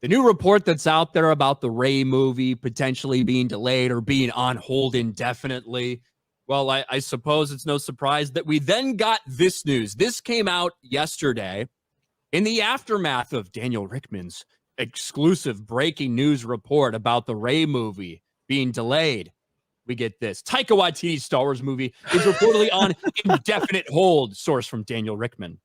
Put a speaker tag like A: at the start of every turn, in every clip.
A: the new report that's out there about the Rey movie potentially being delayed or being on hold indefinitely. Well, I suppose it's no surprise that we then got this news. This came out yesterday in the aftermath of Daniel Rickman's exclusive breaking news report about the Rey movie being delayed. We get this. Taika Waititi's Star Wars movie is reportedly on indefinite hold, source from Daniel Rickman.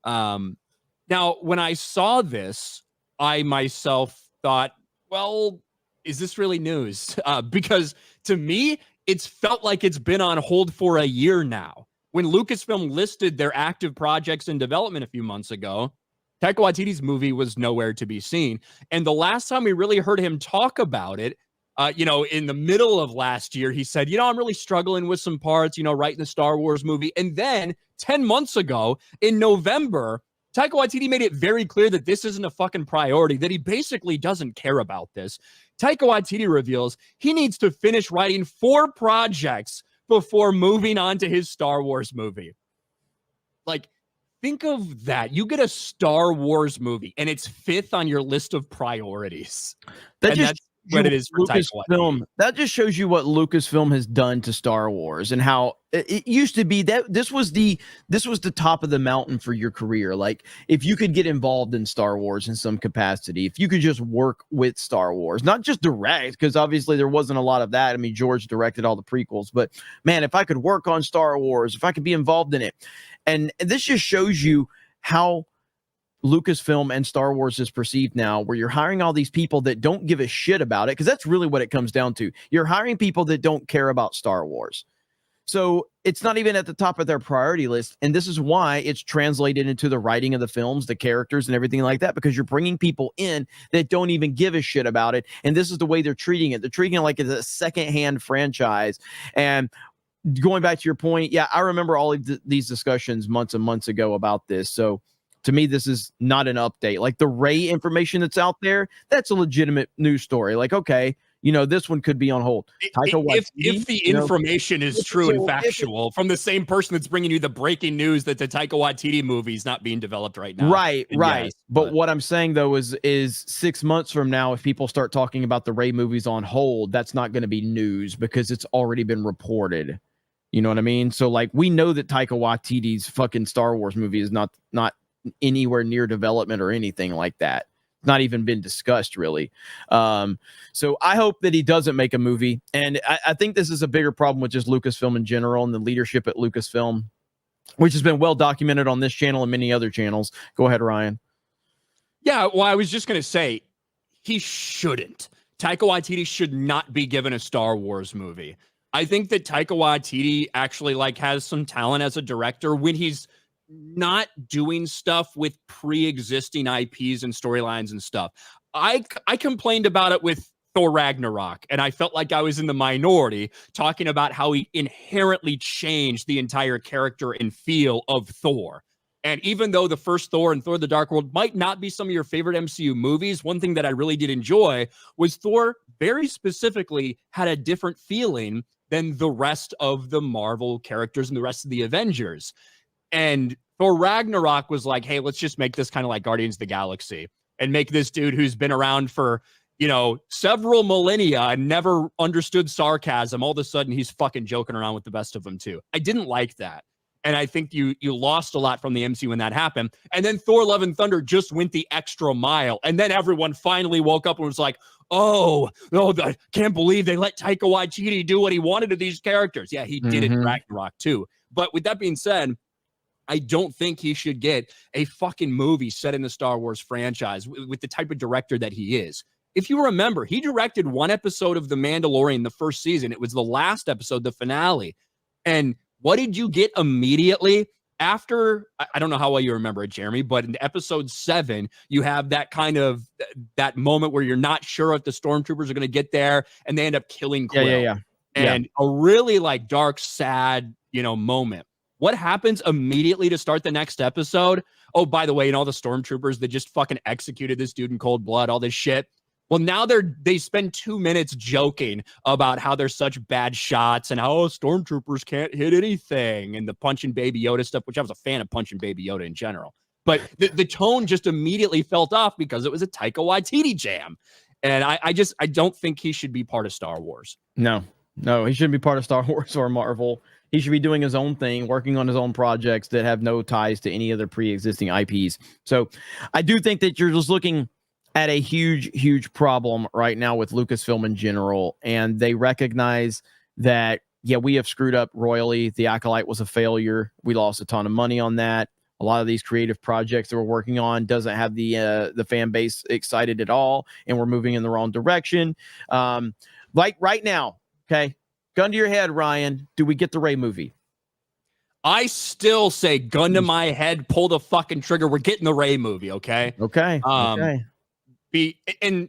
A: Now, when I saw this, I myself thought, well, is this really news? Because to me, it's felt like it's been on hold for a year now. When Lucasfilm listed their active projects in development a few months ago, Taika Waititi's movie was nowhere to be seen. And the last time we really heard him talk about it, in the middle of last year, he said, I'm really struggling with some parts, writing the Star Wars movie. And then 10 months ago in November, Taika Waititi made it very clear that this isn't a fucking priority, that he basically doesn't care about this. Taika Waititi reveals he needs to finish writing 4 projects before moving on to his Star Wars movie. Like, think of that. You get a Star Wars movie, and it's 5th on your list of priorities. That's what it is for
B: Lucasfilm. That just shows you what Lucasfilm has done to Star Wars and how it used to be that this was the top of the mountain for your career. Like, if you could get involved in Star Wars in some capacity, if you could just work with Star Wars, not just direct, because obviously there wasn't a lot of that. I mean, George directed all the prequels, but man, if I could work on Star Wars, if I could be involved in it. And this just shows you how Lucasfilm and Star Wars is perceived now, where you're hiring all these people that don't give a shit about it, because that's really what it comes down to. You're hiring people that don't care about Star Wars. So it's not even at the top of their priority list. And this is why it's translated into the writing of the films, the characters and everything like that, because you're bringing people in that don't even give a shit about it. And this is the way they're treating it. They're treating it like it's a secondhand franchise. And going back to your point, yeah, I remember all of these discussions months and months ago about this. So to me, this is not an update. Like the Rey information that's out there, that's a legitimate news story. Like, okay, this one could be on hold.
A: If the information is true and factual from the same person that's bringing you the breaking news that the Taika Waititi movie is not being developed right now.
B: Right. Yes, but what I'm saying, though, is 6 months from now, if people start talking about the Rey movies on hold, that's not going to be news because it's already been reported. You know what I mean? So, like, we know that Taika Waititi's fucking Star Wars movie is not anywhere near development or anything like that. Not even been discussed, really. So I hope that he doesn't make a movie. And I think this is a bigger problem with just Lucasfilm in general and the leadership at Lucasfilm, which has been well documented on this channel and many other channels. Go ahead, Ryan.
A: Yeah, well, I was just going to say, he shouldn't. Taika Waititi should not be given a Star Wars movie. I think that Taika Waititi actually has some talent as a director when he's not doing stuff with pre-existing IPs and storylines and stuff. I complained about it with Thor Ragnarok, and I felt like I was in the minority talking about how he inherently changed the entire character and feel of Thor. And even though the first Thor and Thor the Dark World might not be some of your favorite MCU movies, one thing that I really did enjoy was Thor very specifically had a different feeling than the rest of the Marvel characters and the rest of the Avengers. And Thor Ragnarok was like, hey, let's just make this kind of like Guardians of the Galaxy and make this dude who's been around for, several millennia and never understood sarcasm. All of a sudden, he's fucking joking around with the best of them, too. I didn't like that. And I think you lost a lot from the MCU when that happened. And then Thor Love and Thunder just went the extra mile. And then everyone finally woke up and was like, oh, I can't believe they let Taika Waititi do what he wanted to these characters. Yeah, he did it in Ragnarok, too. But with that being said, I don't think he should get a fucking movie set in the Star Wars franchise with the type of director that he is. If you remember, he directed one episode of The Mandalorian the first season. It was the last episode, the finale. And what did you get immediately after? I don't know how well you remember it, Jeremy, but in episode 7, you have that kind of that moment where you're not sure if the stormtroopers are going to get there and they end up killing Quill.
B: Yeah.
A: And a really dark, sad, moment. What happens immediately to start the next episode? Oh, by the way, and all the stormtroopers that just fucking executed this dude in cold blood, all this shit. Well, now they spend 2 minutes joking about how they're such bad shots and how stormtroopers can't hit anything and the punching Baby Yoda stuff, which I was a fan of punching Baby Yoda in general. But the tone just immediately felt off because it was a Taika Waititi jam. And I don't think he should be part of Star Wars.
B: No, he shouldn't be part of Star Wars or Marvel. He should be doing his own thing, working on his own projects that have no ties to any other pre-existing IPs. So I do think that you're just looking at a huge problem right now with Lucasfilm in general. And they recognize that, yeah, we have screwed up royally. The Acolyte was a failure. We lost a ton of money on that. A lot of these creative projects that we're working on doesn't have the fan base excited at all, and we're moving in the wrong direction. Like right now, okay, gun to your head, Ryan. Do we get the Rey movie?
A: I still say, gun to my head, pull the fucking trigger. We're getting the Rey movie, okay?
B: Okay.
A: And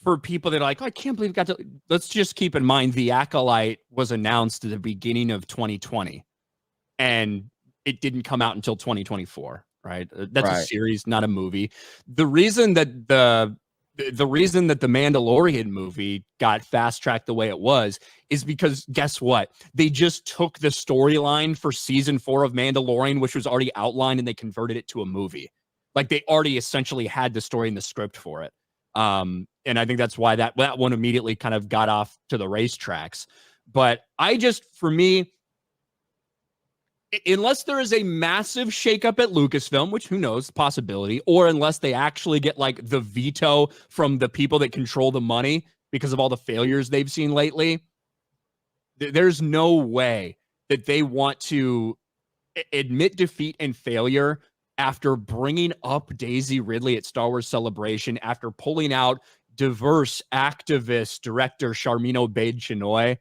A: for people that are like, oh, I can't believe we got to. Let's just keep in mind the Acolyte was announced at the beginning of 2020, and it didn't come out until 2024, right? That's a series, not a movie. The reason that the Mandalorian movie got fast-tracked the way it was is because, guess what? They just took the storyline for season 4 of Mandalorian, which was already outlined, and they converted it to a movie. Like, they already essentially had the story and the script for it. And I think that's why that one immediately kind of got off to the racetracks. But for me, unless there is a massive shakeup at Lucasfilm, which who knows, possibility, or unless they actually get like the veto from the people that control the money because of all the failures they've seen lately, there's no way that they want to admit defeat and failure after bringing up Daisy Ridley at Star Wars Celebration, after pulling out diverse activist director Sharmeen Obaid-Chinoy.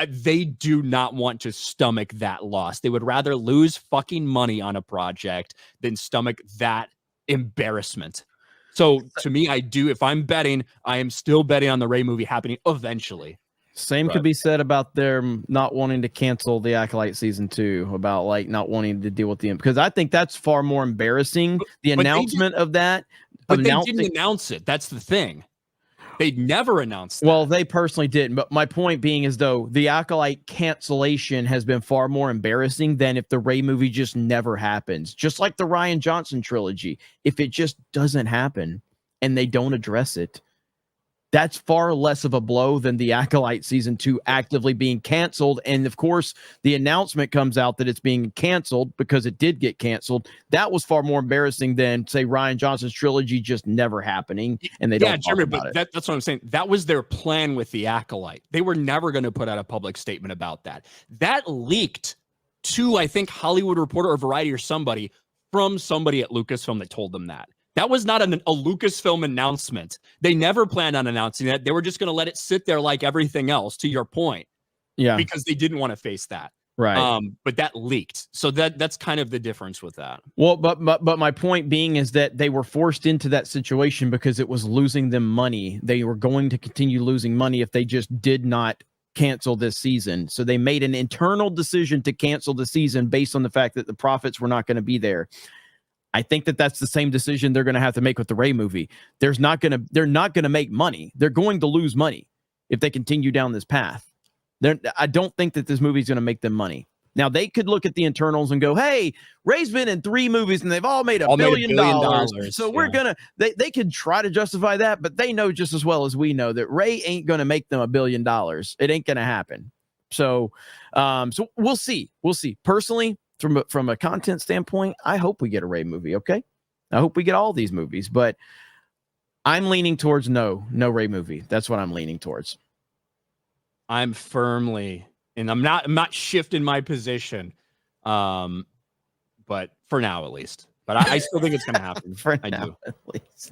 A: They do not want to stomach that loss. They would rather lose fucking money on a project than stomach that embarrassment. So to me, if I'm betting, I am still betting on the Rey movie happening eventually.
B: Same could be said about them not wanting to cancel the Acolyte season 2, about like not wanting to deal with because I think that's far more embarrassing. The announcement of that.
A: But they didn't announce it. That's the thing. They'd never announced that.
B: Well, they personally didn't. But my point being is, though, the Acolyte cancellation has been far more embarrassing than if the Rey movie just never happens. Just like the Rian Johnson trilogy. If it just doesn't happen and they don't address it, that's far less of a blow than the Acolyte season 2 actively being canceled. And of course, the announcement comes out that it's being canceled because it did get canceled. That was far more embarrassing than, say, Rian Johnson's trilogy just never happening. And they don't talk about it.
A: That's what I'm saying. That was their plan with the Acolyte. They were never going to put out a public statement about that. That leaked to, I think, Hollywood Reporter or Variety or somebody from somebody at Lucasfilm that told them that. That was not a Lucasfilm announcement. They never planned on announcing that. They were just going to let it sit there like everything else, to your point.
B: Yeah.
A: Because they didn't want to face that.
B: Right.
A: But that leaked. So that's kind of the difference with that.
B: Well, but my point being is that they were forced into that situation because it was losing them money. They were going to continue losing money if they just did not cancel this season. So they made an internal decision to cancel the season based on the fact that the profits were not going to be there. I think that that's the same decision they're going to have to make with the Rey movie. They're not going to make money. They're going to lose money if they continue down this path. I don't think that this movie is going to make them money. Now, they could look at the internals and go, hey, Rey's been in 3 movies and they've all made $1 billion. So we're going to, they could try to justify that, but they know just as well as we know that Rey ain't going to make them $1 billion. It ain't going to happen. So we'll see. Personally, from a content standpoint, I hope we get a Rey movie. Okay. I hope we get all these movies, but I'm leaning towards no Rey movie. That's what I'm leaning towards.
A: I'm firmly, and I'm not shifting my position. But for now, at least, but I still think it's going to happen.
B: I do. At least.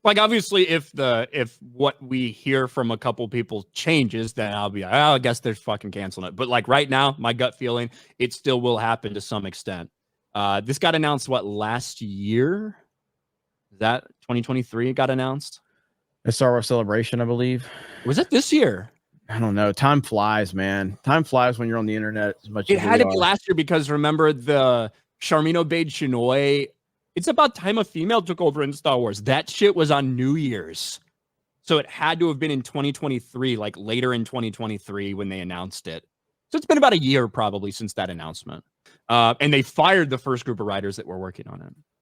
A: Like, obviously, if what we hear from a couple people changes, then I'll be like, oh, I guess they're fucking canceling it. But like right now, my gut feeling, it still will happen to some extent. This got announced, last year? Is that 2023 it got announced?
B: A Star Wars Celebration, I believe.
A: Was it this year?
B: I don't know. Time flies, man. Time flies when you're on the internet as much as
A: it had to be last year, because remember the Sharmeen Obaid-Chinoy, it's about time a female took over in Star Wars. That shit was on New Year's. So it had to have been in 2023, like later in 2023 when they announced it. So it's been about a year probably since that announcement. And they fired the first group of writers that were working on it.